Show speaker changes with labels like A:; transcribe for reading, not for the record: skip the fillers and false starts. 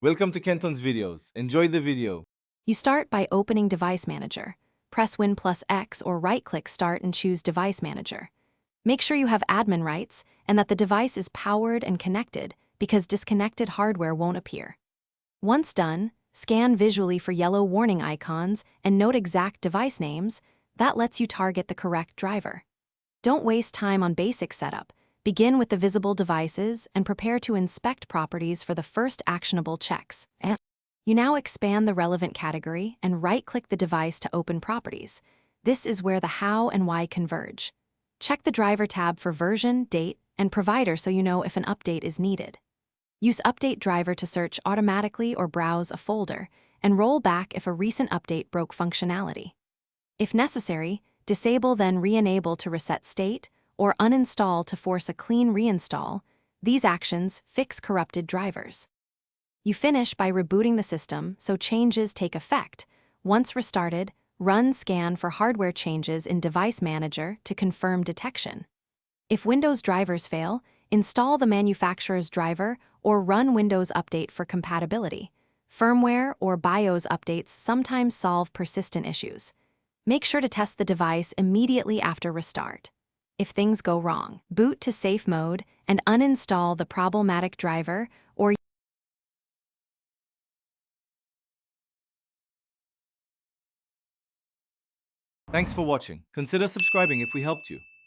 A: Welcome to Kenton's videos. Enjoy the video.
B: You start by opening Device Manager. Press Win plus X or right-click Start and choose Device Manager. Make sure you have admin rights and that the device is powered and connected because disconnected hardware won't appear. Once done, scan visually for yellow warning icons and note exact device names. That lets you target the correct driver. Don't waste time on basic setup. Begin with the visible devices and prepare to inspect properties for the first actionable checks. You now expand the relevant category and right-click the device to open properties. This is where the how and why converge. Check the driver tab for version, date, and provider so you know if an update is needed. Use Update Driver to search automatically or browse a folder, and roll back if a recent update broke functionality. If necessary, disable then re-enable to reset state, or uninstall to force a clean reinstall. These actions fix corrupted drivers. You finish by rebooting the system so changes take effect. Once restarted, run scan for hardware changes in Device Manager to confirm detection. If Windows drivers fail, install the manufacturer's driver or run Windows Update for compatibility. Firmware or BIOS updates sometimes solve persistent issues. Make sure to test the device immediately after restart. If things go wrong, boot to safe mode and uninstall the problematic driver or
A: Thanks for watching. Consider subscribing if we helped you.